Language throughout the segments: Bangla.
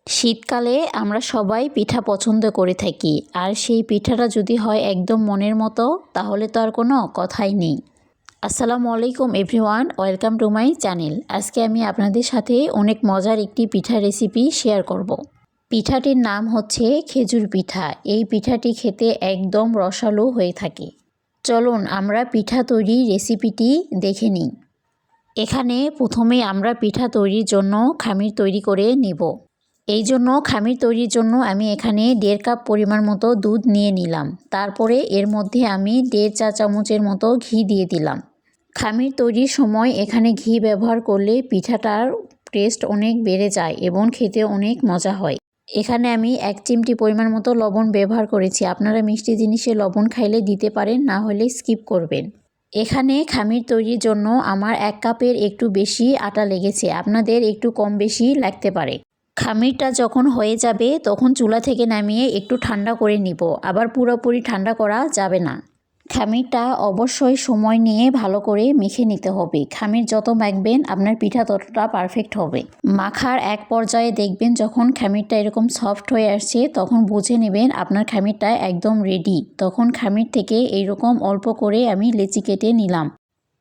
শীতকালে আমরা সবাই পিঠা পছন্দ করে থাকি, আর সেই পিঠাটা যদি হয় একদম মনের মতো তাহলে তো আর কোনো কথাই নেই। আসসালামু আলাইকুম everyone, welcome to my channel. আজকে আমি আপনাদের সাথে অনেক মজার একটি পিঠা রেসিপি শেয়ার করব। পিঠাটির নাম হচ্ছে খেজুর পিঠা। এই পিঠাটি খেতে একদম রসালো হয়ে থাকে। চলুন আমরা পিঠা তৈরির রেসিপিটি দেখে নিই। এখানে প্রথমে আমরা পিঠা তৈরির জন্য খামির তৈরি করে নেব। এই জন্য খামির তৈরির জন্য আমি এখানে 1.5 কাপ পরিমাণ মতো দুধ নিয়ে নিলাম। তারপরে এর মধ্যে আমি 1.5 চা চামচের মতো ঘি দিয়ে দিলাম। খামির তৈরির সময় এখানে ঘি ব্যবহার করলে পিঠাটার টেস্ট অনেক বেড়ে যায় এবং খেতে অনেক মজা হয়। এখানে আমি 1 চিমটি পরিমাণ মতো লবণ ব্যবহার করেছি। আপনারা মিষ্টি জিনিসে লবণ খাইলে দিতে পারেন, না হলে স্কিপ করবেন। এখানে খামির তৈরির জন্য আমার 1 কাপের একটু বেশি আটা লেগেছে, আপনাদের একটু কম বেশি লাগতে পারে। খামিরটা যখন হয়ে যাবে তখন চুলা থেকে নামিয়ে একটু ঠান্ডা করে নিব। আবার পুরোপুরি ঠান্ডা করা যাবে না। খামিরটা অবশ্যই সময় নিয়ে ভালো করে মেখে নিতে হবে। খামির যত মাখবেন আপনার পিঠা ততটা পারফেক্ট হবে। মাখার এক পর্যায়ে দেখবেন যখন খামিরটা এরকম সফট হয়ে আসছে তখন বুঝে নেবেন আপনার খামিরটা একদম রেডি। তখন খামির থেকে এইরকম অল্প করে আমি লেচি কেটে নিলাম।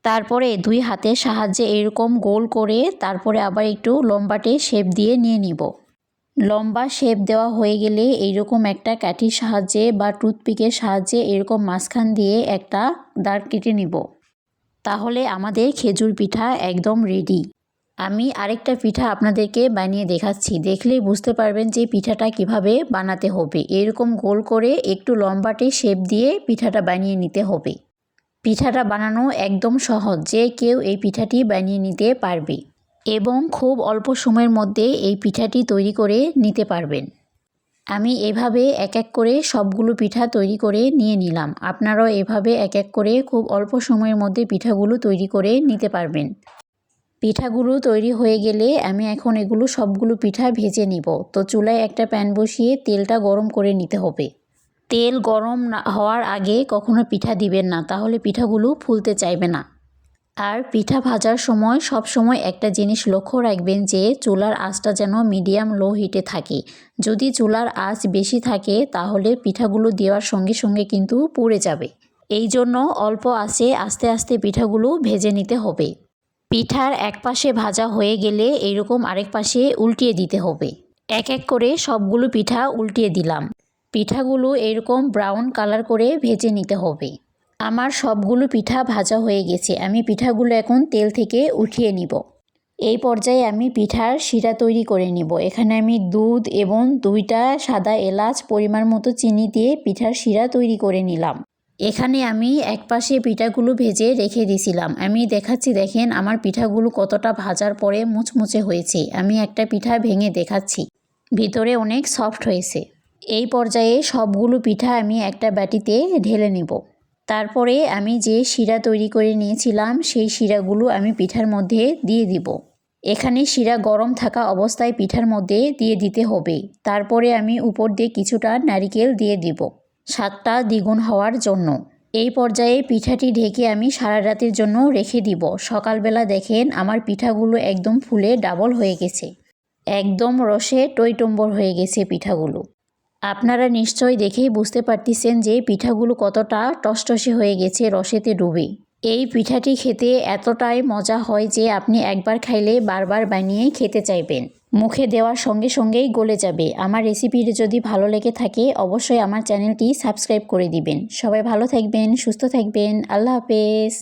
তারপরে 2 হাতের সাহায্যে এরকম গোল করে তারপরে আবার একটু লম্বাটে শেপ দিয়ে নিয়ে নিব। লম্বা শেপ দেওয়া হয়ে গেলে এইরকম একটা কাঠির সাহায্যে বা টুথপিকের সাহায্যে এরকম মাঝখান দিয়ে একটা দাগ কেটে নিব। তাহলে আমাদের খেজুর পিঠা একদম রেডি। আমি আরেকটা পিঠা আপনাদেরকে বানিয়ে দেখাচ্ছি, দেখলেই বুঝতে পারবেন যে পিঠাটা কিভাবে বানাতে হবে। এরকম গোল করে একটু লম্বাটে শেপ দিয়ে পিঠাটা বানিয়ে নিতে হবে। পিঠাটা বানানো একদম সহজ, যে কেউ এই পিঠাটি বানিয়ে নিতে পারবে এবং খুব অল্প সময়ের মধ্যে এই পিঠাটি তৈরি করে নিতে পারবেন। আমি এভাবে এক এক করে সবগুলো পিঠা তৈরি করে নিয়ে নিলাম। আপনারাও এভাবে এক এক করে খুব অল্প সময়ের মধ্যে পিঠাগুলো তৈরি করে নিতে পারবেন। পিঠাগুলো তৈরি হয়ে গেলে আমি এখন এগুলো সবগুলো পিঠা ভেজে নিব। তো চুলায় একটা প্যান বসিয়ে তেলটা গরম করে নিতে হবে। তেল গরম হওয়ার আগে কখনো পিঠা দিবেন না, তাহলে পিঠাগুলো ফুলতে চাইবে না। আর পিঠা ভাজার সময় সব সময় একটা জিনিস লক্ষ্য রাখবেন যে চুলার আঁচটা যেন মিডিয়াম লো হিটে থাকে। যদি চুলার আঁচ বেশি থাকে তাহলে পিঠাগুলো দেওয়ার সঙ্গে সঙ্গে কিন্তু পুড়ে যাবে। এই জন্য অল্প আঁচে আস্তে আস্তে পিঠাগুলো ভেজে নিতে হবে। পিঠার এক পাশে ভাজা হয়ে গেলে এইরকম আরেক পাশে উল্টিয়ে দিতে হবে। এক এক করে সবগুলো পিঠা উল্টিয়ে দিলাম। পিঠাগুলো এরকম ব্রাউন কালার করে ভেজে নিতে হবে। আমার সবগুলো পিঠা ভাজা হয়ে গেছে। আমি পিঠাগুলো এখন তেল থেকে উঠিয়ে নিব। এই পর্যায়ে আমি পিঠার শিরা তৈরি করে নিব। এখানে আমি দুধ এবং 2টা সাদা এলাচ পরিমাণ মতো চিনি দিয়ে পিঠার শিরা তৈরি করে নিলাম। এখানে আমি এক পাশে পিঠাগুলো ভেজে রেখে দিয়েছিলাম। আমি দেখাচ্ছি, দেখেন আমার পিঠাগুলো কতটা ভাজার পরে মুচমুচে হয়েছে। আমি একটা পিঠা ভেঙে দেখাচ্ছি, ভিতরে অনেক সফট হয়েছে। এই পর্যায়ে সবগুলো পিঠা আমি একটা বাটিতে ঢেলে নেব। তারপরে আমি যে শিরা তৈরি করে নিয়েছিলাম সেই শিরাগুলো আমি পিঠার মধ্যে দিয়ে দিব। এখানে শিরা গরম থাকা অবস্থায় পিঠার মধ্যে দিয়ে দিতে হবে। তারপরে আমি উপর দিয়ে কিছুটা নারিকেল দিয়ে দিব, স্বাদটা দ্বিগুণ হওয়ার জন্য। এই পর্যায়ে পিঠাটি ঢেকে আমি সারা রাতের জন্য রেখে দিব। সকালবেলা দেখেন আমার পিঠাগুলো একদম ফুলে ডাবল হয়ে গেছে, একদম রসে টইটম্বর হয়ে গেছে পিঠাগুলো। আপনারা নিশ্চয়ই দেখেই বুঝতে পারতেছেন যে পিঠাগুলো কতটা টসটসে হয়ে গেছে রসেতে ডুবে। এই পিঠাটি খেতে এতটাই মজা হয় যে আপনি একবার খাইলে বারবার বানিয়ে খেতে চাইবেন। মুখে দেওয়ার সঙ্গে সঙ্গেই গলে যাবে। আমার রেসিপিটি যদি ভালো লেগে থাকে অবশ্যই আমার চ্যানেলটি সাবস্ক্রাইব করে দিবেন। সবাই ভালো থাকবেন, সুস্থ থাকবেন। আল্লাহ হাফেজ।